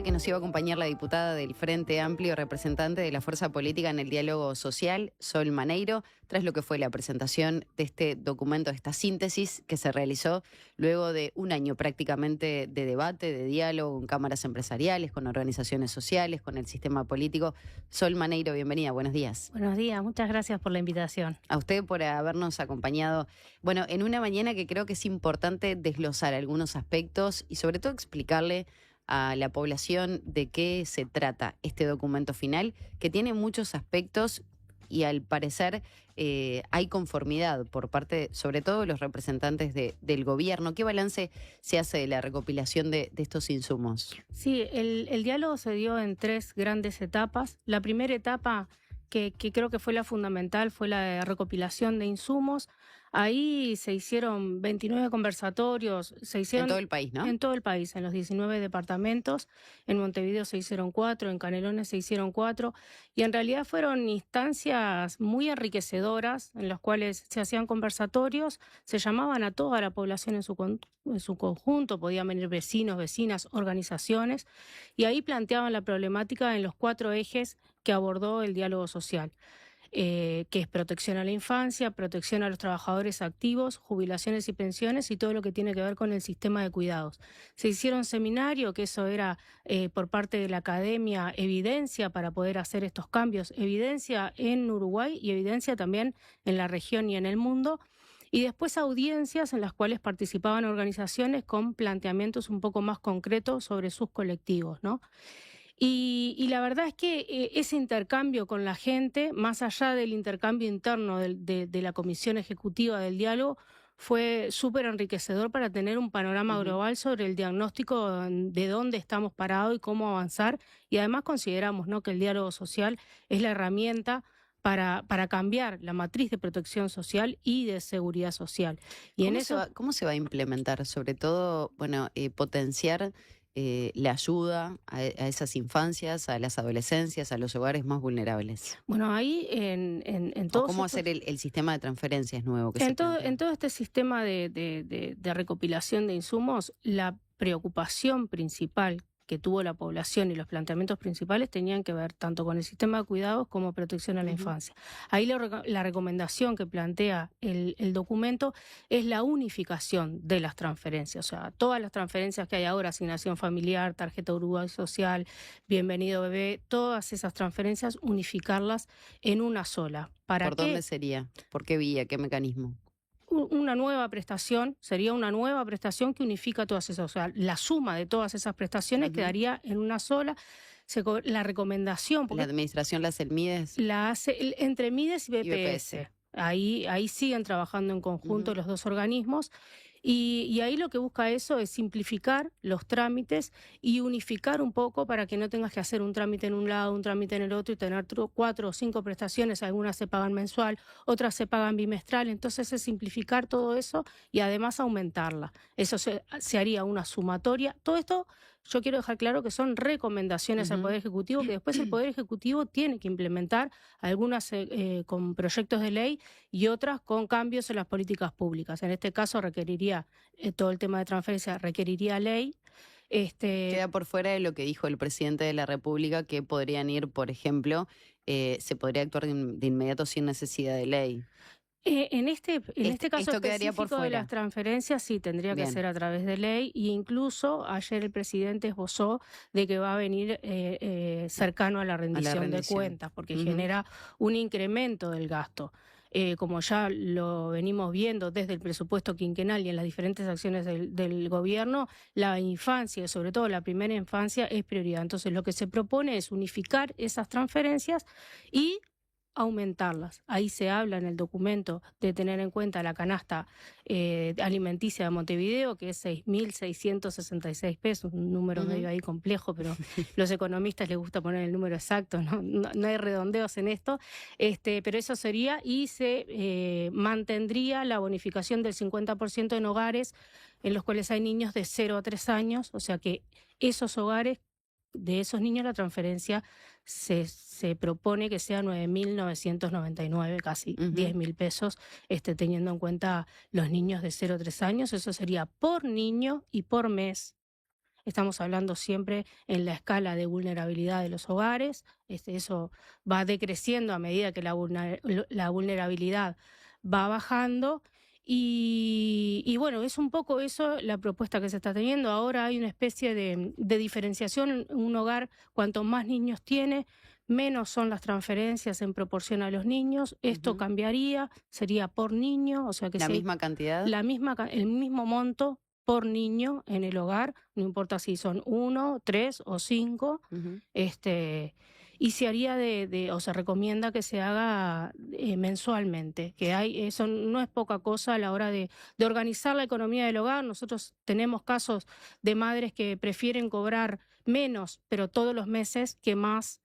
decía que nos iba a acompañar la diputada del Frente Amplio, representante de la fuerza política en el diálogo social, Sol Maneiro, tras lo que fue la presentación de este documento, de esta síntesis que se realizó luego de un año prácticamente de debate, de diálogo con cámaras empresariales, con organizaciones sociales, con el sistema político. Sol Maneiro, bienvenida, buenos días. Buenos días, muchas gracias por la invitación. A usted por habernos acompañado, bueno, en una mañana que creo que es importante desglosar algunos aspectos y sobre todo explicarle a la población de qué se trata este documento final, que tiene muchos aspectos y al parecer hay conformidad por parte, sobre todo, de los representantes del gobierno. ¿Qué balance se hace de la recopilación de estos insumos? Sí, el diálogo se dio en 3 grandes etapas. La primera etapa, que creo que fue la fundamental, fue la de recopilación de insumos. Ahí se hicieron 29 conversatorios, En todo el país, ¿no? en todo el país, en los 19 departamentos. En Montevideo se hicieron 4, en Canelones se hicieron 4, y en realidad fueron instancias muy enriquecedoras en las cuales se hacían conversatorios, se llamaban a toda la población en su conjunto, podían venir vecinos, vecinas, organizaciones, y ahí planteaban la problemática en los 4 ejes que abordó el diálogo social. Que es protección a la infancia, protección a los trabajadores activos, jubilaciones y pensiones y todo lo que tiene que ver con el sistema de cuidados. Se hicieron seminarios, que eso era por parte de la academia, evidencia para poder hacer estos cambios, evidencia en Uruguay y evidencia también en la región y en el mundo. Y después audiencias en las cuales participaban organizaciones con planteamientos un poco más concretos sobre sus colectivos, ¿no? Y la verdad es que ese intercambio con la gente, más allá del intercambio interno de la Comisión Ejecutiva del Diálogo, fue súper enriquecedor para tener un panorama global sobre el diagnóstico de dónde estamos parados y cómo avanzar. Y además consideramos, ¿no?, que el diálogo social es la herramienta para cambiar la matriz de protección social y de seguridad social. Y ¿Cómo se va a implementar? Sobre todo, bueno, potenciar la ayuda a esas infancias, a las adolescencias, a los hogares más vulnerables. Bueno, ahí en ¿O todos cómo estos... hacer el sistema de transferencias nuevo que se En plantea? todo este sistema de recopilación de insumos, la preocupación principal que tuvo la población y los planteamientos principales tenían que ver tanto con el sistema de cuidados como protección a la infancia. Ahí la recomendación que plantea el documento es la unificación de las transferencias. O sea, todas las transferencias que hay ahora, asignación familiar, tarjeta Uruguay Social, bienvenido bebé, todas esas transferencias, unificarlas en una sola. ¿Para ¿Por qué? dónde sería? ¿Por qué vía? ¿Qué mecanismo? Una nueva prestación, sería una nueva prestación que unifica todas esas, o sea, la suma de todas esas prestaciones quedaría en una sola. La recomendación, ¿La porque administración, las CELMIDES la hace entre Mides y y BPS? BPS. Ahí siguen trabajando en conjunto los dos organismos. Y ahí lo que busca eso es simplificar los trámites y unificar un poco para que no tengas que hacer un trámite en un lado, un trámite en el otro y tener 4 o 5 prestaciones. Algunas se pagan mensual, otras se pagan bimestral. Entonces es simplificar todo eso y además aumentarla. Eso se haría una sumatoria. Todo esto yo quiero dejar claro que son recomendaciones al Poder Ejecutivo, que después el Poder Ejecutivo tiene que implementar, algunas con proyectos de ley y otras con cambios en las políticas públicas. En este caso requeriría, todo el tema de transferencia requeriría ley. Queda por fuera de lo que dijo el presidente de la República, que podrían ir, por ejemplo, se podría actuar de inmediato sin necesidad de ley. En este caso esto quedaría por específico de fuera. las transferencias sí tendría que Bien. ser a través de ley, e incluso ayer el presidente esbozó de que va a venir cercano a la rendición de cuentas, porque genera un incremento del gasto. Como ya lo venimos viendo desde el presupuesto quinquenal y en las diferentes acciones del gobierno, la infancia, sobre todo la primera infancia, es prioridad. Entonces lo que se propone es unificar esas transferencias y aumentarlas. Ahí se habla en el documento de tener en cuenta la canasta alimenticia de Montevideo, que es 6.666 pesos, un número medio ahí complejo, pero los economistas les gusta poner el número exacto, no hay redondeos en esto, pero eso sería, y se mantendría la bonificación del 50% en hogares en los cuales hay niños de 0 a 3 años, o sea que esos hogares, de esos niños la transferencia se propone que sea 9.999, casi 10.000 pesos, teniendo en cuenta los niños de 0 a 3 años. Eso sería por niño y por mes. estamos hablando siempre en la escala de vulnerabilidad de los hogares. Eso va decreciendo a medida que la vulnerabilidad va bajando. Y bueno, es un poco eso la propuesta que se está teniendo. Ahora hay una especie de diferenciación. Un hogar, cuanto más niños tiene, menos son las transferencias en proporción a los niños. Esto Ujú. cambiaría, sería por niño, o sea que ¿La si hay misma cantidad? el mismo monto por niño en el hogar, no importa si son 1, 3 o 5, Ujú. este, y se haría o se recomienda que se haga mensualmente, que eso no es poca cosa a la hora de organizar la economía del hogar. Nosotros tenemos casos de madres que prefieren cobrar menos, pero todos los meses, que más,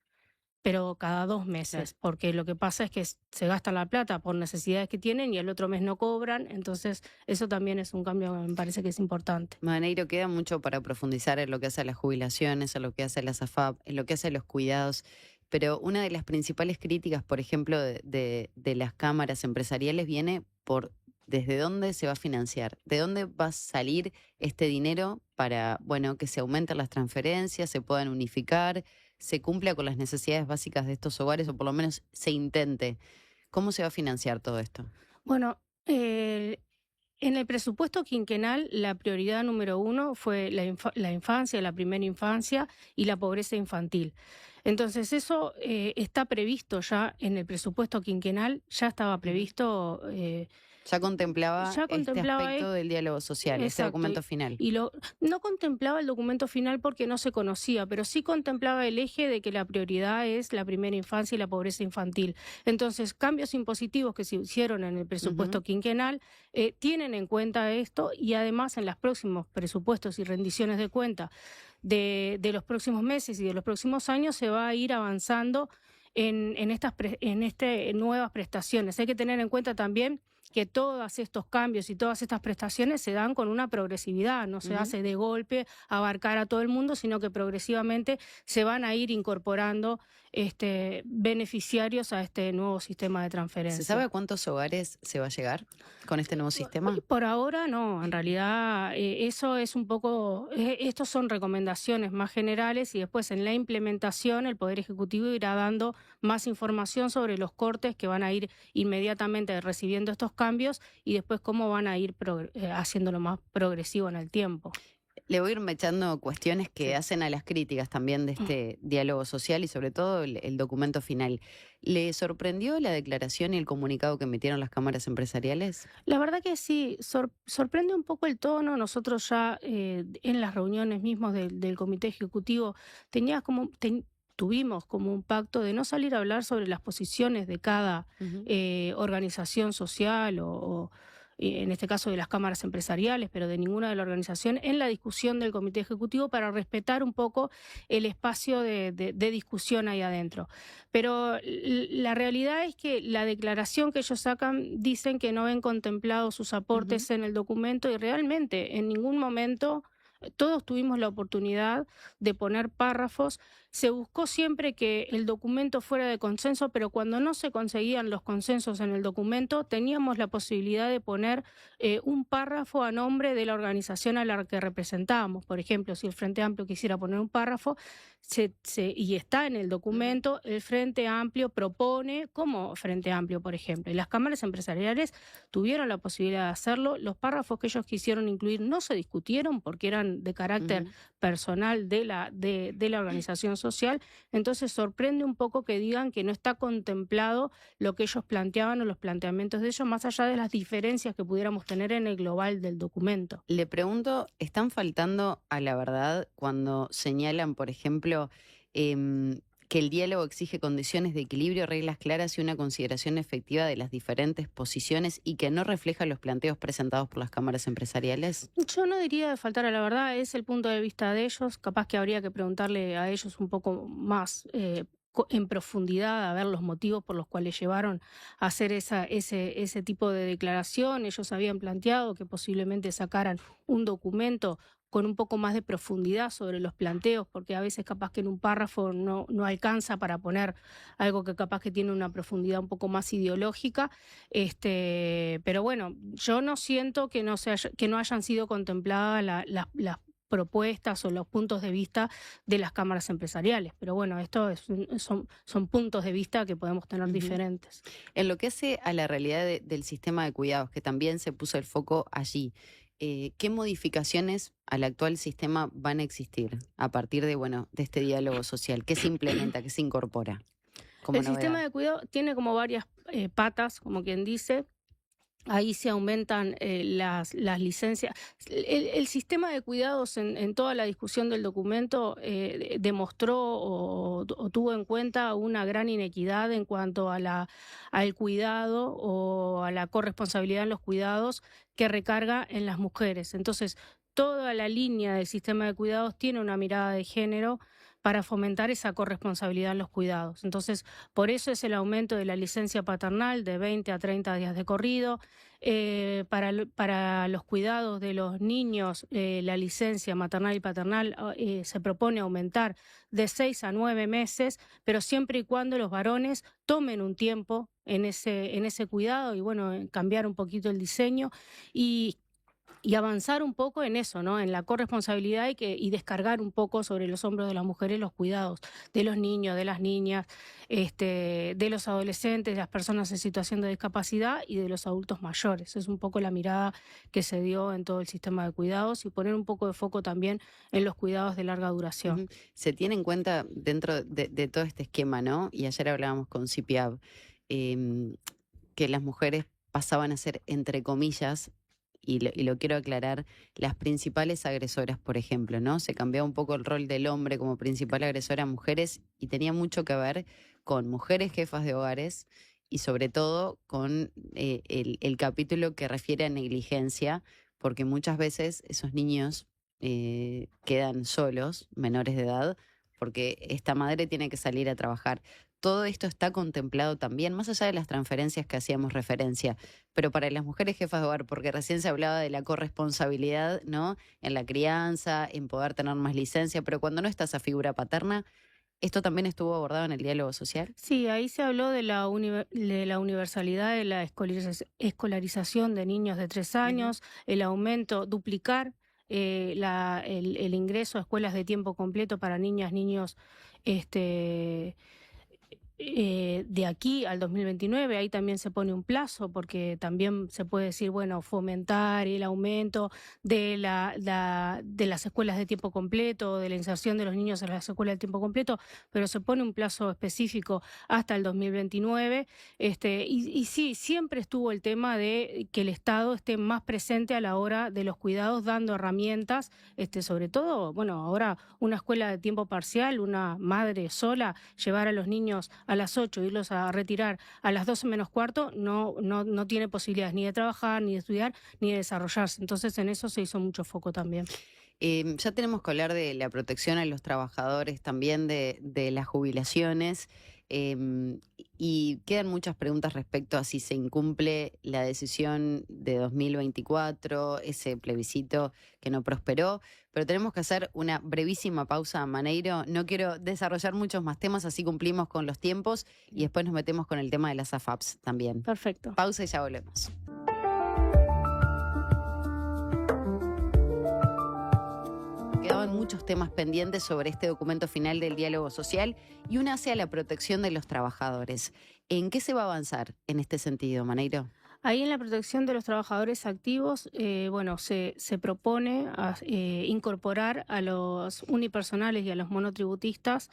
pero cada 2 Claro. meses, porque lo que pasa es que se gastan la plata por necesidades que tienen y el otro mes no cobran. Entonces eso también es un cambio que me parece que es importante. Maneiro, queda mucho para profundizar en lo que hace a las jubilaciones, en lo que hace a las AFAP, en lo que hace a los cuidados, pero una de las principales críticas, por ejemplo, de las cámaras empresariales viene por desde dónde se va a financiar, de dónde va a salir este dinero para, bueno, que se aumenten las transferencias, se puedan unificar, se cumpla con las necesidades básicas de estos hogares o por lo menos se intente. ¿Cómo se va a financiar todo esto? Bueno, en el presupuesto quinquenal, la prioridad número 1 fue la infancia, la primera infancia y la pobreza infantil. Entonces, eso está previsto ya en el presupuesto quinquenal, ya estaba Ujú. previsto, Ya contemplaba ya este contemplaba. aspecto del diálogo social, este Exacto, documento final. no contemplaba el documento final porque no se conocía, pero sí contemplaba el eje de que la prioridad es la primera infancia y la pobreza infantil. Entonces, cambios impositivos que se hicieron en el Ujú. presupuesto quinquenal tienen en cuenta esto, y además en los próximos presupuestos y rendiciones de cuenta de los próximos meses y de los próximos años se va a ir avanzando en nuevas prestaciones. Hay que tener en cuenta también que todos estos cambios y todas estas prestaciones se dan con una progresividad, no se Ujú. hace de golpe abarcar a todo el mundo, sino que progresivamente se van a ir incorporando beneficiarios a este nuevo sistema de ¿Se sabe a transferencia. cuántos hogares se va a llegar con este nuevo Hoy sistema? por ahora no, en realidad eso es un poco, estos son recomendaciones más generales, y después en la implementación el Poder Ejecutivo irá dando más información sobre los cortes que van a ir inmediatamente recibiendo estos cambios, y después cómo van a ir haciéndolo más progresivo en el tiempo. Le voy a ir mechando cuestiones que Sí. hacen a las críticas también de este diálogo social y sobre todo el documento final. ¿Le sorprendió la declaración y el comunicado que emitieron las cámaras empresariales? La verdad que sí, sorprende un poco el tono. Nosotros ya en las reuniones mismos del comité ejecutivo tuvimos como un pacto de no salir a hablar sobre las posiciones de cada Ujú. organización social en este caso de las cámaras empresariales, pero de ninguna de la organización, en la discusión del comité ejecutivo, para respetar un poco el espacio de discusión ahí adentro. Pero la realidad es que la declaración que ellos sacan, dicen que no ven contemplados sus Ujú. aportes en el documento, y realmente en ningún momento todos tuvimos la oportunidad de poner párrafos. Se buscó siempre que el documento fuera de consenso, pero cuando no se conseguían los consensos en el documento, teníamos la posibilidad de poner un párrafo a nombre de la organización a la que representábamos. Por ejemplo, si el Frente Amplio quisiera poner un párrafo, y está en el Ujú. documento, el Frente Amplio propone como Frente Amplio, por ejemplo. Y las cámaras empresariales tuvieron la posibilidad de hacerlo. Los párrafos que ellos quisieron incluir no se discutieron porque eran de carácter Ujú. personal de la organización social. Entonces sorprende un poco que digan que no está contemplado lo que ellos planteaban o los planteamientos de ellos, más allá de las diferencias que pudiéramos tener en el global del documento. Le pregunto, ¿están faltando a la verdad cuando señalan, por ejemplo, que el diálogo exige condiciones de equilibrio, reglas claras y una consideración efectiva de las diferentes posiciones y que no refleja los planteos presentados por las cámaras empresariales? Yo no diría de faltar a la verdad, es el punto de vista de ellos. Capaz que habría que preguntarle a ellos un poco más en profundidad, a ver los motivos por los cuales llevaron a hacer ese tipo de declaración. Ellos habían planteado que posiblemente sacaran un documento con un poco más de profundidad sobre los planteos, porque a veces capaz que en un párrafo no alcanza para poner algo que capaz que tiene una profundidad un poco más ideológica. Pero bueno, yo no siento que no hayan sido contempladas las propuestas o los puntos de vista de las cámaras empresariales. Pero bueno, esto son puntos de vista que podemos tener diferentes. En lo que hace a la realidad del sistema de cuidados, que también se puso el foco allí, ¿qué modificaciones al actual sistema van a existir a partir de, de este diálogo social? ¿Qué se implementa, qué se incorpora como El sistema de cuidado tiene como varias patas, como quien dice. Ahí se aumentan las licencias. El sistema de cuidados en toda la discusión del documento demostró o tuvo en cuenta una gran inequidad en cuanto a al cuidado o a la corresponsabilidad en los cuidados que recarga en las mujeres. Entonces, toda la línea del sistema de cuidados tiene una mirada de género para fomentar esa corresponsabilidad en los cuidados. Entonces, por eso es el aumento de la licencia paternal de 20 a 30 días de corrido. Para los cuidados de los niños, la licencia maternal y paternal se propone aumentar de 6 a 9 meses, pero siempre y cuando los varones tomen un tiempo en ese cuidado y, cambiar un poquito el diseño y avanzar un poco en eso, ¿no? En la corresponsabilidad y descargar un poco sobre los hombros de las mujeres los cuidados de los niños, de las niñas, de los adolescentes, de las personas en situación de discapacidad y de los adultos mayores. Es un poco la mirada que se dio en todo el sistema de cuidados y poner un poco de foco también en los cuidados de larga duración. Se tiene en cuenta dentro de todo este esquema, ¿no? Y ayer hablábamos con CIPIAB, que las mujeres pasaban a ser, entre comillas, y lo quiero aclarar, las principales agresoras, por ejemplo, ¿no? Se cambiaba un poco el rol del hombre como principal agresora a mujeres y tenía mucho que ver con mujeres jefas de hogares y sobre todo con el capítulo que refiere a negligencia, porque muchas veces esos niños quedan solos, menores de edad, porque esta madre tiene que salir a trabajar. Todo esto está contemplado también, más allá de las transferencias que hacíamos referencia, pero para las mujeres jefas de hogar, porque recién se hablaba de la corresponsabilidad, ¿no? En la crianza, en poder tener más licencia, pero cuando no está esa figura paterna, ¿esto también estuvo abordado en el diálogo social? Sí, ahí se habló de la universalidad de la escolarización de niños de 3 años, el aumento, duplicar el ingreso a escuelas de tiempo completo para niñas, niños, de aquí al 2029, ahí también se pone un plazo, porque también se puede decir, fomentar el aumento de las escuelas de tiempo completo, de la inserción de los niños en las escuelas de tiempo completo, pero se pone un plazo específico hasta el 2029. Y sí, siempre estuvo el tema de que el Estado esté más presente a la hora de los cuidados, dando herramientas, sobre todo, ahora una escuela de tiempo parcial, una madre sola, llevar a los niños a las 8, irlos a retirar a las 12 menos cuarto, no tiene posibilidades ni de trabajar, ni de estudiar, ni de desarrollarse. Entonces, en eso se hizo mucho foco también. Ya tenemos que hablar de la protección a los trabajadores, también de las jubilaciones, y quedan muchas preguntas respecto a si se incumple la decisión de 2024, ese plebiscito que no prosperó, pero tenemos que hacer una brevísima pausa, Maneiro. No quiero desarrollar muchos más temas, así cumplimos con los tiempos y después nos metemos con el tema de las AFAPs también. Perfecto. Pausa y ya volvemos. Quedaban muchos temas pendientes sobre este documento final del diálogo social y una hacia la protección de los trabajadores. ¿En qué se va a avanzar en este sentido, Maneiro? Ahí en la protección de los trabajadores activos, se propone incorporar a los unipersonales y a los monotributistas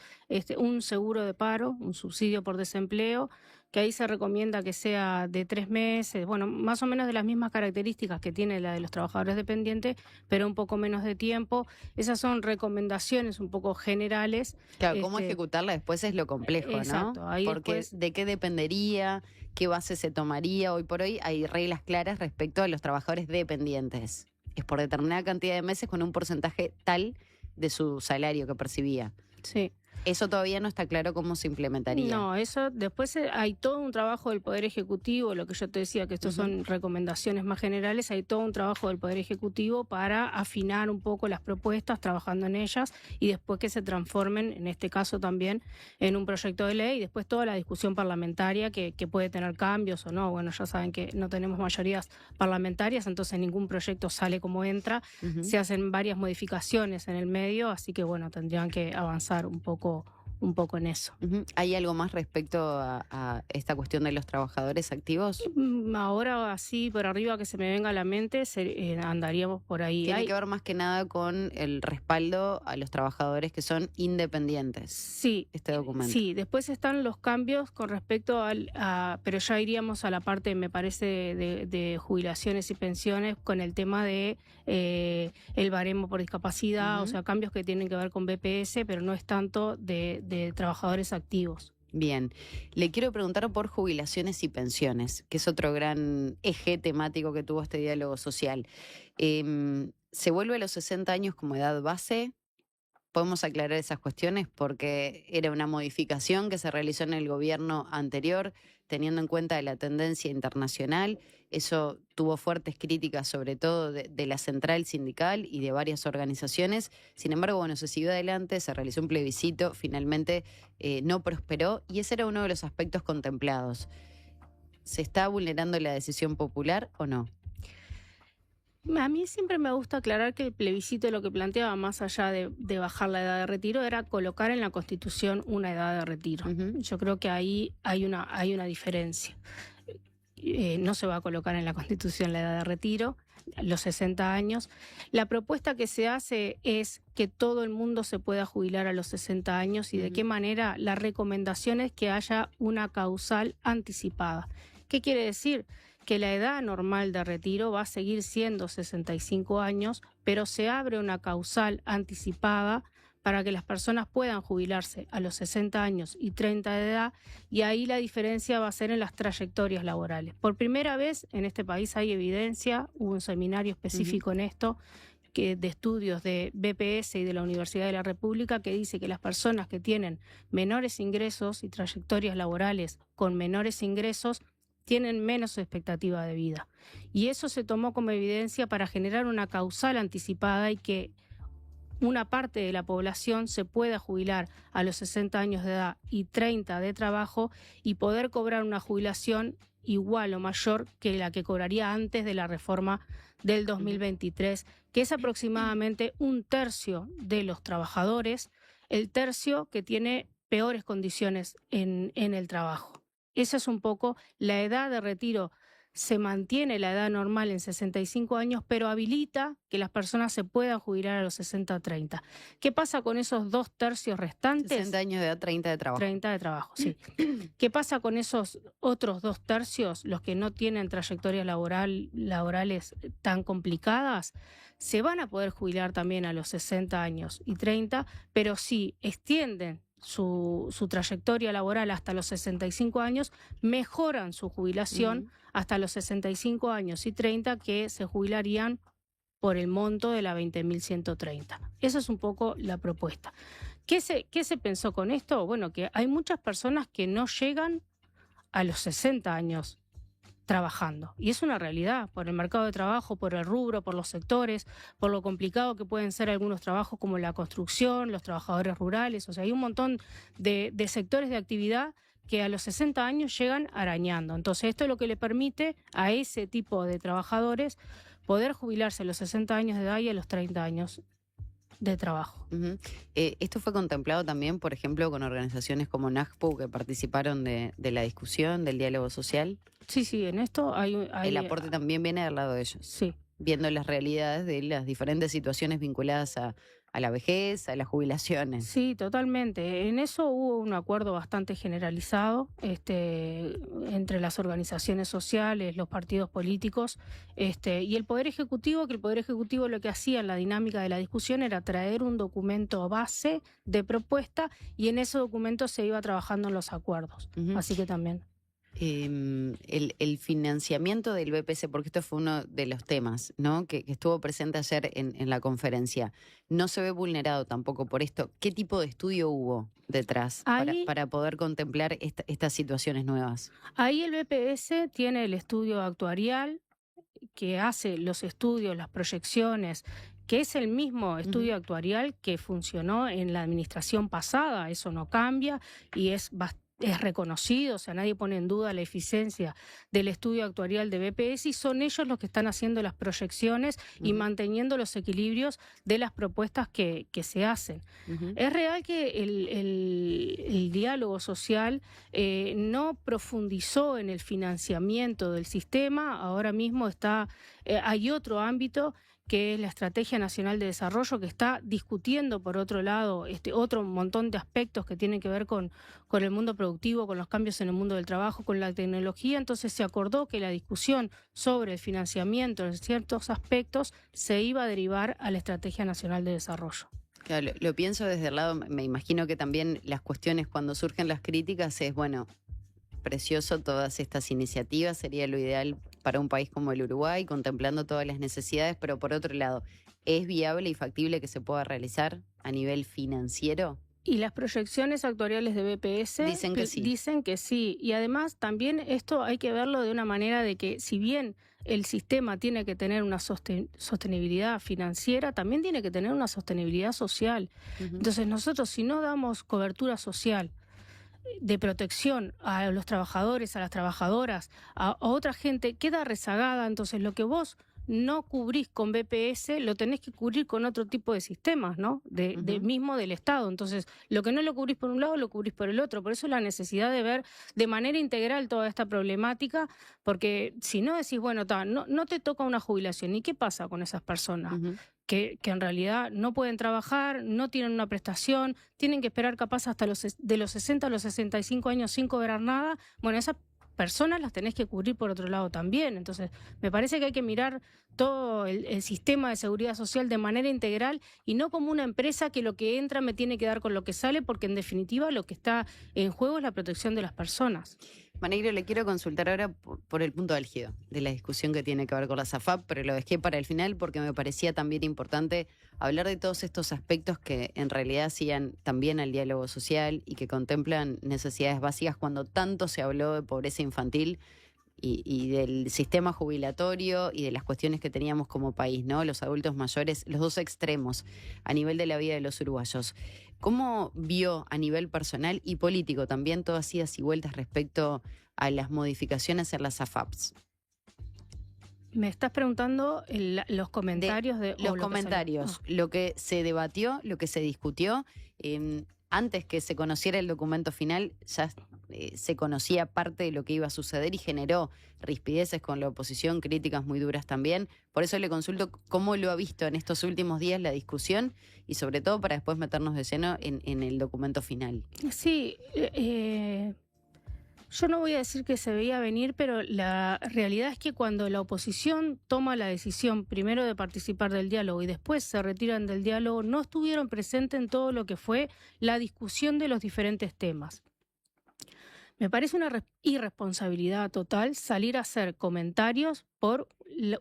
un seguro de paro, un subsidio por desempleo, que ahí se recomienda que sea de 3 meses, más o menos de las mismas características que tiene la de los trabajadores dependientes, pero un poco menos de tiempo. Esas son recomendaciones un poco generales. Claro, cómo ejecutarla después es lo complejo, exacto, ¿no? Ahí porque después, ¿de qué dependería? ¿Qué base se tomaría? Hoy por hoy hay reglas claras respecto a los trabajadores dependientes. Es por determinada cantidad de meses con un porcentaje tal de su salario que percibía. sí. Eso todavía no está claro cómo se implementaría. No, eso después hay todo un trabajo del Poder Ejecutivo, lo que yo te decía, que estos son recomendaciones más generales, hay todo un trabajo del Poder Ejecutivo para afinar un poco las propuestas, trabajando en ellas, y después que se transformen, en este caso también, en un proyecto de ley, y después toda la discusión parlamentaria que puede tener cambios o no. Bueno, ya saben que no tenemos mayorías parlamentarias, entonces ningún proyecto sale como entra, se hacen varias modificaciones en el medio, así que bueno, tendrían que avanzar un poco en eso. ¿Hay algo más respecto a esta cuestión de los trabajadores activos? Ahora así, por arriba que se me venga a la mente, andaríamos por ahí. Tiene que ver más que nada con el respaldo a los trabajadores que son independientes. Sí, este documento. Sí, después están los cambios con respecto pero ya iríamos a la parte, me parece, de jubilaciones y pensiones con el tema de el baremo por discapacidad, o sea, cambios que tienen que ver con BPS, pero no es tanto de trabajadores activos. Bien, le quiero preguntar por jubilaciones y pensiones, que es otro gran eje temático que tuvo este diálogo social. ¿Se vuelve a los 60 años como edad base? Podemos aclarar esas cuestiones porque era una modificación que se realizó en el gobierno anterior, teniendo en cuenta la tendencia internacional. Eso tuvo fuertes críticas, sobre todo de la central sindical y de varias organizaciones. Sin embargo, bueno, se siguió adelante, se realizó un plebiscito, finalmente no prosperó y ese era uno de los aspectos contemplados. ¿Se está vulnerando la decisión popular o no? A mí siempre me gusta aclarar que el plebiscito lo que planteaba, más allá de bajar la edad de retiro, era colocar en la Constitución una edad de retiro. Yo creo que ahí hay una diferencia. No se va a colocar en la Constitución la edad de retiro, los 60 años. La propuesta que se hace es que todo el mundo se pueda jubilar a los 60 años y de qué manera. La recomendación es que haya una causal anticipada. ¿Qué quiere decir? Que la edad normal de retiro va a seguir siendo 65 años, pero se abre una causal anticipada para que las personas puedan jubilarse a los 60 años y 30 de edad, y ahí la diferencia va a ser en las trayectorias laborales. Por primera vez en este país hay evidencia, hubo un seminario específico en esto, de estudios de BPS y de la Universidad de la República, que dice que las personas que tienen menores ingresos y trayectorias laborales con menores ingresos tienen menos expectativa de vida. Y eso se tomó como evidencia para generar una causal anticipada y que una parte de la población se pueda jubilar a los 60 años de edad y 30 de trabajo y poder cobrar una jubilación igual o mayor que la que cobraría antes de la reforma del 2023, que es aproximadamente un tercio de los trabajadores, el tercio que tiene peores condiciones en el trabajo. Esa es un poco la edad de retiro. Se mantiene la edad normal en 65 años, pero habilita que las personas se puedan jubilar a los 60-30. ¿Qué pasa con esos 2/3 restantes? 60 años de edad, 30 de trabajo. 30 de trabajo, sí. ¿Qué pasa con esos otros 2/3, los que no tienen trayectorias laborales tan complicadas? Se van a poder jubilar también a los 60 años y 30, pero sí extienden su trayectoria laboral hasta los 65 años, mejoran su jubilación hasta los 65 años y 30, que se jubilarían por el monto de la 20.130. Esa es un poco la propuesta. ¿Qué se pensó con esto? Bueno, que hay muchas personas que no llegan a los 60 años trabajando. Y es una realidad, por el mercado de trabajo, por el rubro, por los sectores, por lo complicado que pueden ser algunos trabajos como la construcción, los trabajadores rurales. O sea, hay un montón de sectores de actividad que a los 60 años llegan arañando. Entonces, esto es lo que le permite a ese tipo de trabajadores poder jubilarse a los 60 años de edad y a los 30 años de trabajo. Esto fue contemplado también, por ejemplo, con organizaciones como NAJPU que participaron de la discusión, del diálogo social. Sí, en esto hay el aporte también viene del lado de ellos. Sí. Viendo las realidades de las diferentes situaciones vinculadas a la vejez, a las jubilaciones. Sí, totalmente. En eso hubo un acuerdo bastante generalizado entre las organizaciones sociales, los partidos políticos y el Poder Ejecutivo, que el Poder Ejecutivo lo que hacía en la dinámica de la discusión era traer un documento base de propuesta y en ese documento se iba trabajando en los acuerdos. Así que también. el financiamiento del BPS, porque esto fue uno de los temas, ¿no? que estuvo presente ayer en la conferencia, no se ve vulnerado tampoco por esto. ¿Qué tipo de estudio hubo detrás para poder contemplar estas situaciones nuevas? Ahí el BPS tiene el estudio actuarial que hace los estudios, las proyecciones, que es el mismo estudio actuarial que funcionó en la administración pasada, eso no cambia y es reconocido, o sea, nadie pone en duda la eficiencia del estudio actuarial de BPS y son ellos los que están haciendo las proyecciones y manteniendo los equilibrios de las propuestas que se hacen. Es real que el diálogo social no profundizó en el financiamiento del sistema, ahora mismo hay otro ámbito que es la Estrategia Nacional de Desarrollo, que está discutiendo, por otro lado, otro montón de aspectos que tienen que ver con el mundo productivo, con los cambios en el mundo del trabajo, con la tecnología. Entonces se acordó que la discusión sobre el financiamiento en ciertos aspectos se iba a derivar a la Estrategia Nacional de Desarrollo. Claro, lo pienso desde el lado, me imagino que también las cuestiones cuando surgen las críticas es, bueno, precioso todas estas iniciativas, sería lo ideal para un país como el Uruguay, contemplando todas las necesidades, pero por otro lado, ¿es viable y factible que se pueda realizar a nivel financiero? Y las proyecciones actuariales de BPS dicen que sí. Dicen que sí. Y además también esto hay que verlo de una manera de que si bien el sistema tiene que tener una sostenibilidad financiera, también tiene que tener una sostenibilidad social. Entonces nosotros si no damos cobertura social de protección a los trabajadores, a las trabajadoras, a otra gente, queda rezagada. Entonces lo que vos no cubrís con BPS, lo tenés que cubrir con otro tipo de sistemas, ¿no? Mismo del Estado. Entonces, lo que no lo cubrís por un lado, lo cubrís por el otro. Por eso la necesidad de ver de manera integral toda esta problemática, porque si no decís, bueno, no te toca una jubilación, ¿y qué pasa con esas personas? Que en realidad no pueden trabajar, no tienen una prestación, tienen que esperar capaz hasta de los 60 a los 65 años sin cobrar nada. Bueno, esas personas las tenés que cubrir por otro lado también. Entonces, me parece que hay que mirar todo el sistema de seguridad social de manera integral y no como una empresa que lo que entra me tiene que dar con lo que sale, porque en definitiva lo que está en juego es la protección de las personas. Maneiro, le quiero consultar ahora por el punto álgido de la discusión que tiene que ver con la SAFAP, pero lo dejé para el final porque me parecía también importante hablar de todos estos aspectos que en realidad hacían también al diálogo social y que contemplan necesidades básicas cuando tanto se habló de pobreza infantil y del sistema jubilatorio y de las cuestiones que teníamos como país, ¿no? Los adultos mayores, los dos extremos a nivel de la vida de los uruguayos. ¿Cómo vio a nivel personal y político también todas idas y vueltas respecto a las modificaciones en las AFAPs? Me estás preguntando los comentarios de los comentarios, lo que se debatió, lo que se discutió. Antes que se conociera el documento final, ya se conocía parte de lo que iba a suceder y generó rispideces con la oposición, críticas muy duras también. Por eso le consulto cómo lo ha visto en estos últimos días la discusión y sobre todo para después meternos de lleno en el documento final. Sí, yo no voy a decir que se veía venir, pero la realidad es que cuando la oposición toma la decisión primero de participar del diálogo y después se retiran del diálogo, no estuvieron presentes en todo lo que fue la discusión de los diferentes temas. Me parece una irresponsabilidad total salir a hacer comentarios por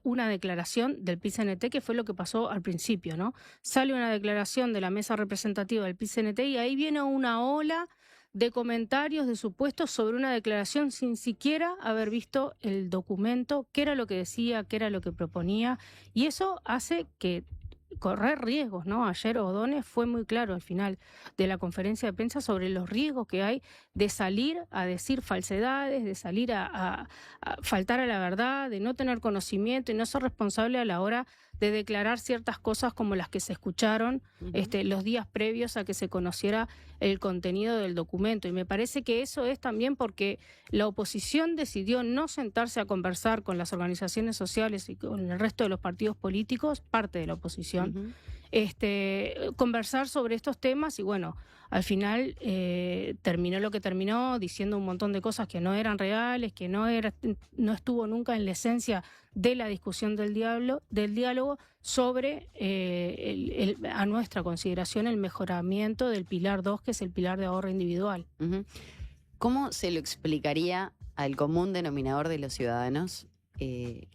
una declaración del PIT-CNT, que fue lo que pasó al principio, ¿no? Sale una declaración de la mesa representativa del PIT-CNT y ahí viene una ola de comentarios, de supuestos sobre una declaración sin siquiera haber visto el documento, qué era lo que decía, qué era lo que proponía, y eso hace que correr riesgos, ¿no? Ayer O'Donnell fue muy claro al final de la conferencia de prensa sobre los riesgos que hay de salir a decir falsedades, de salir a faltar a la verdad, de no tener conocimiento y no ser responsable a la hora de declarar ciertas cosas como las que se escucharon los días previos a que se conociera el contenido del documento. Y me parece que eso es también porque la oposición decidió no sentarse a conversar con las organizaciones sociales y con el resto de los partidos políticos, parte de la oposición, conversar sobre estos temas y bueno, al final terminó lo que terminó diciendo un montón de cosas que no eran reales, que no estuvo nunca en la esencia de la discusión del diálogo sobre, a nuestra consideración, el mejoramiento del Pilar 2, que es el pilar de ahorro individual. ¿Cómo se lo explicaría al común denominador de los ciudadanos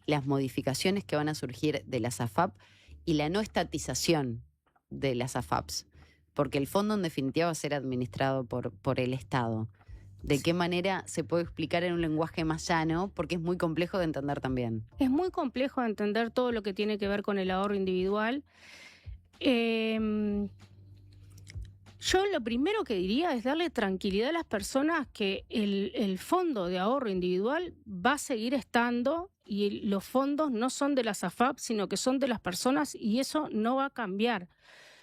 las modificaciones que van a surgir de las AFAP y la no estatización de las AFAPs, porque el fondo en definitiva va a ser administrado por el Estado. ¿De qué manera se puede explicar en un lenguaje más llano? Porque es muy complejo de entender también. Es muy complejo de entender todo lo que tiene que ver con el ahorro individual. Yo lo primero que diría es darle tranquilidad a las personas que el fondo de ahorro individual va a seguir estando y los fondos no son de las AFAP, sino que son de las personas y eso no va a cambiar.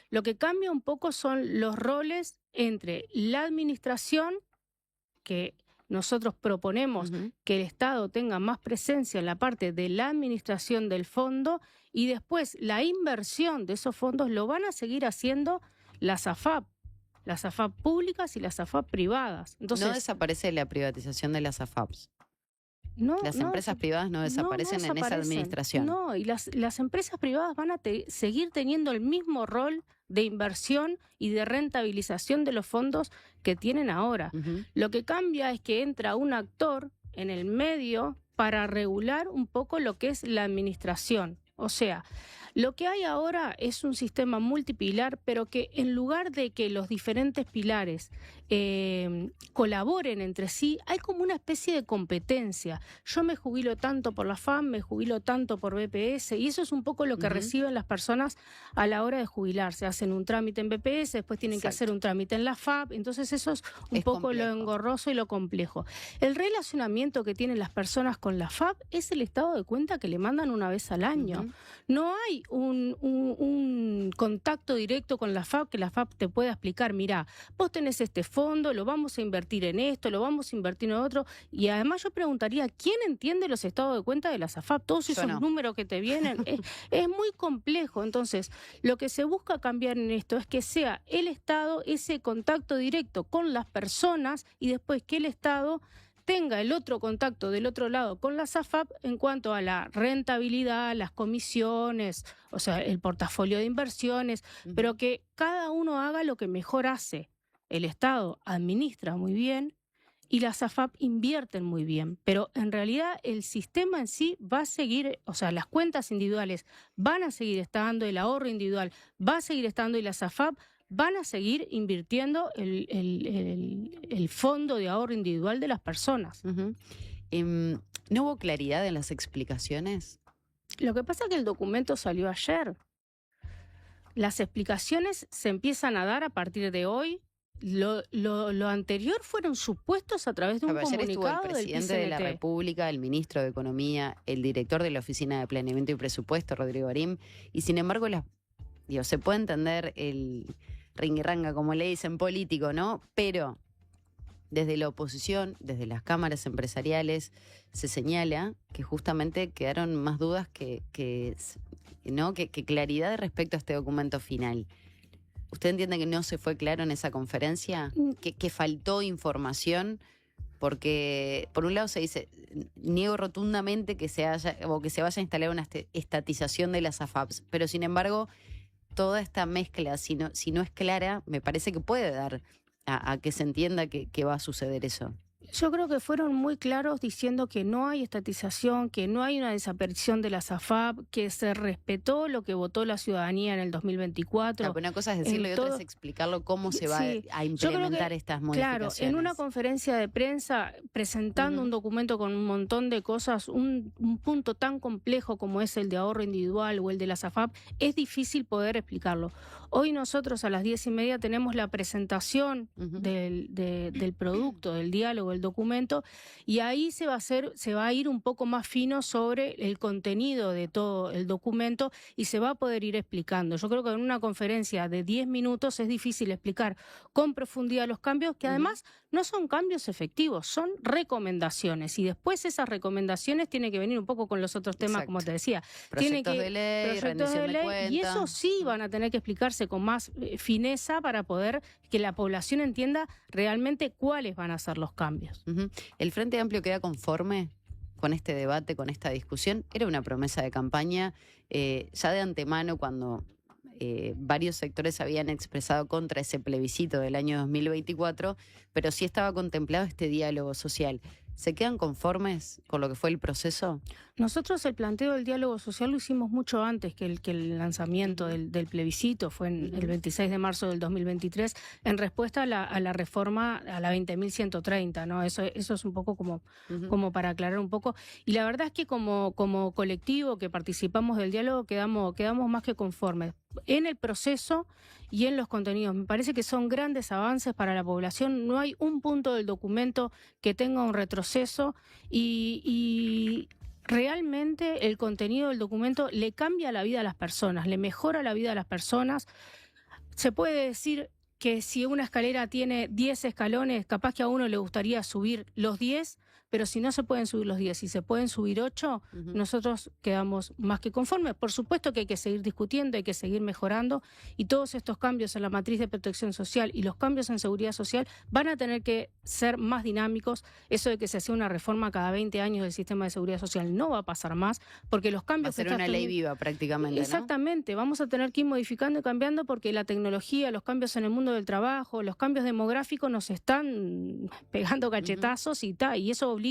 Lo que cambia un poco son los roles entre la administración, que nosotros proponemos que el Estado tenga más presencia en la parte de la administración del fondo y después la inversión de esos fondos lo van a seguir haciendo las AFAP públicas y las AFAP privadas. Entonces, no desaparece la privatización de las AFAPs. Las no, empresas privadas no desaparecen en esa administración. No, y las empresas privadas van a seguir teniendo el mismo rol de inversión y de rentabilización de los fondos que tienen ahora. Lo que cambia es que entra un actor en el medio para regular un poco lo que es la administración. O sea, lo que hay ahora es un sistema multipilar, pero que en lugar de que los diferentes pilares colaboren entre sí, hay como una especie de competencia. Yo me jubilo tanto por la FAM, me jubilo tanto por BPS, y eso es un poco lo que reciben las personas a la hora de jubilarse. Hacen un trámite en BPS, después tienen que hacer un trámite en la FAP, entonces eso es un poco complejo. Lo engorroso y lo complejo. El relacionamiento que tienen las personas con la FAP es el estado de cuenta que le mandan una vez al año. No hay un contacto directo con la FAP que la FAP te pueda explicar, mirá, vos tenés este fondo, lo vamos a invertir en esto, lo vamos a invertir en otro, y además yo preguntaría, ¿quién entiende los estados de cuenta de las AFAP? Todos esos números que te vienen, es muy complejo. Entonces, lo que se busca cambiar en esto es que sea el Estado ese contacto directo con las personas y después que el Estado tenga el otro contacto del otro lado con las AFAP en cuanto a la rentabilidad, las comisiones, o sea, el portafolio de inversiones, pero que cada uno haga lo que mejor hace. El Estado administra muy bien y las AFAP invierten muy bien, pero en realidad el sistema en sí va a seguir, o sea, las cuentas individuales van a seguir estando, el ahorro individual va a seguir estando y las AFAP van a seguir invirtiendo el fondo de ahorro individual de las personas. ¿No hubo claridad en las explicaciones? Lo que pasa es que el documento salió ayer. Las explicaciones se empiezan a dar a partir de hoy. Lo anterior fueron supuestos a través de un comunicado del estuvo el presidente de la República, el ministro de Economía, el director de la Oficina de Planeamiento y Presupuesto, Rodrigo Arim, y sin embargo se puede entender el ringuirranga, como le dicen, político, ¿no? Pero desde la oposición, desde las cámaras empresariales, se señala que justamente quedaron más dudas que claridad respecto a este documento final. ¿Usted entiende que no se fue claro en esa conferencia? ¿Que faltó información? Porque, por un lado, se dice, niego rotundamente que se vaya a instalar una estatización de las AFAPs, pero sin embargo, toda esta mezcla, si no es clara, me parece que puede dar a que se entienda que va a suceder eso. Yo creo que fueron muy claros diciendo que no hay estatización, que no hay una desaparición de las AFAP, que se respetó lo que votó la ciudadanía en el 2024. Pero una cosa es decirlo y otra es explicarlo cómo se va a implementar estas modificaciones. Claro, en una conferencia de prensa presentando un documento con un montón de cosas, un punto tan complejo como es el de ahorro individual o el de las AFAP, es difícil poder explicarlo. Hoy nosotros a las 10:30 tenemos la presentación del producto, del diálogo, del documento, y ahí se va a ir un poco más fino sobre el contenido de todo el documento y se va a poder ir explicando. Yo creo que en una conferencia de 10 minutos es difícil explicar con profundidad los cambios, que además no son cambios efectivos, son recomendaciones, y después esas recomendaciones tienen que venir un poco con los otros temas, como te decía. Proyectos de ley, rendición de cuentas. Y eso sí van a tener que explicarse con más fineza para poder que la población entienda realmente cuáles van a ser los cambios. ¿El Frente Amplio queda conforme con este debate, con esta discusión? Era una promesa de campaña ya de antemano cuando varios sectores habían expresado contra ese plebiscito del año 2024, pero sí estaba contemplado este diálogo social. ¿Se quedan conformes con lo que fue el proceso? Nosotros el planteo del diálogo social lo hicimos mucho antes que el lanzamiento del plebiscito, fue en el 26 de marzo del 2023, en respuesta a la reforma a la 20.130, ¿no? Eso es un poco como para aclarar un poco. Y la verdad es que como colectivo que participamos del diálogo quedamos más que conformes en el proceso y en los contenidos. Me parece que son grandes avances para la población. No hay un punto del documento que tenga un retroceso y realmente el contenido del documento le cambia la vida a las personas, le mejora la vida a las personas. Se puede decir que si una escalera tiene 10 escalones, capaz que a uno le gustaría subir los 10, pero si no se pueden subir los 10 y se pueden subir 8, nosotros quedamos más que conformes. Por supuesto que hay que seguir discutiendo, hay que seguir mejorando, y todos estos cambios en la matriz de protección social y los cambios en seguridad social van a tener que ser más dinámicos. Eso de que se hacía una reforma cada 20 años del sistema de seguridad social no va a pasar más, porque los cambios... Va a ser una ley viva prácticamente, ¿no? Exactamente, vamos a tener que ir modificando y cambiando porque la tecnología, los cambios en el mundo del trabajo, los cambios demográficos nos están pegando cachetazos y eso obliga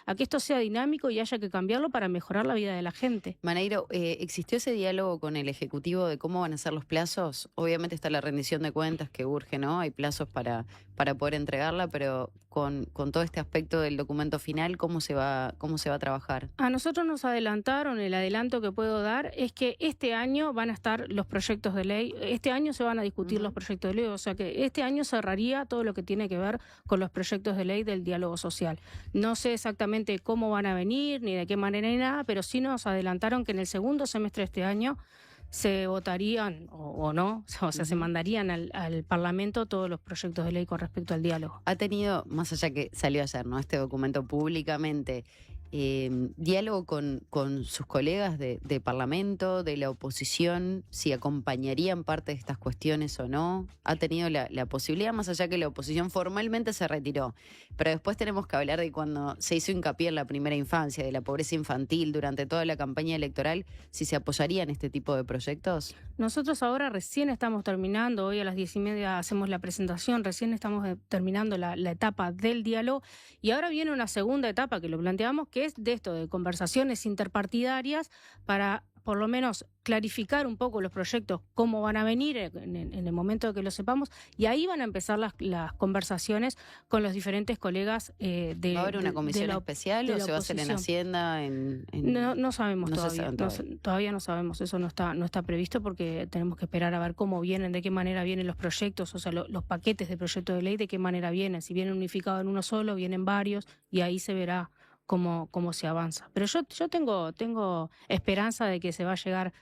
a que esto sea dinámico y haya que cambiarlo para mejorar la vida de la gente. Maneiro, ¿existió ese diálogo con el Ejecutivo de cómo van a ser los plazos? Obviamente está la rendición de cuentas que urge, ¿no? Hay plazos para poder entregarla, pero con todo este aspecto del documento final, ¿cómo se va a trabajar? A nosotros nos adelantaron, el adelanto que puedo dar es que este año van a estar los proyectos de ley, este año se van a discutir los proyectos de ley, o sea que este año cerraría todo lo que tiene que ver con los proyectos de ley del diálogo social. No sé exactamente cómo van a venir, ni de qué manera ni nada, pero sí nos adelantaron que en el segundo semestre de este año se votarían o no, o sea, se mandarían al Parlamento todos los proyectos de ley con respecto al diálogo. Ha tenido, más allá que salió ayer, ¿no?, este documento públicamente, diálogo con sus colegas de Parlamento, de la oposición, si acompañarían parte de estas cuestiones o no. Ha tenido la posibilidad, más allá que la oposición formalmente se retiró. Pero después tenemos que hablar de cuando se hizo hincapié en la primera infancia, de la pobreza infantil, durante toda la campaña electoral, si se apoyarían este tipo de proyectos. Nosotros ahora recién estamos terminando, hoy a las 10:30 hacemos la presentación, recién estamos terminando la etapa del diálogo y ahora viene una segunda etapa que lo planteamos, que es de esto, de conversaciones interpartidarias para por lo menos clarificar un poco los proyectos, cómo van a venir en el momento de que lo sepamos, y ahí van a empezar las conversaciones con los diferentes colegas de ¿Va a haber una comisión especial o se va a hacer en Hacienda? No sabemos no todavía. Todavía no sabemos, eso no está previsto porque tenemos que esperar a ver cómo vienen, de qué manera vienen los proyectos, o sea, los paquetes de proyecto de ley, de qué manera vienen, si vienen unificados en uno solo, vienen varios, y ahí se verá cómo se avanza. Pero yo tengo esperanza de que se va a llegar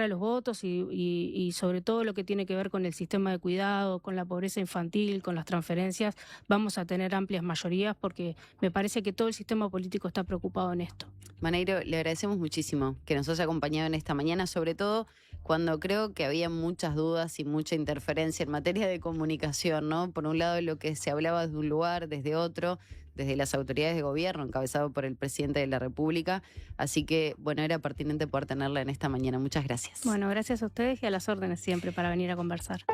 a los votos y sobre todo lo que tiene que ver con el sistema de cuidado, con la pobreza infantil, con las transferencias, vamos a tener amplias mayorías porque me parece que todo el sistema político está preocupado en esto. Maneiro, le agradecemos muchísimo que nos haya acompañado en esta mañana, sobre todo cuando creo que había muchas dudas y mucha interferencia en materia de comunicación, ¿no? Por un lado, lo que se hablaba desde un lugar, desde otro, desde las autoridades de gobierno, encabezado por el presidente de la República. Así que, bueno, era pertinente poder tenerla en esta mañana. Muchas gracias. Bueno, gracias a ustedes y a las órdenes siempre para venir a conversar.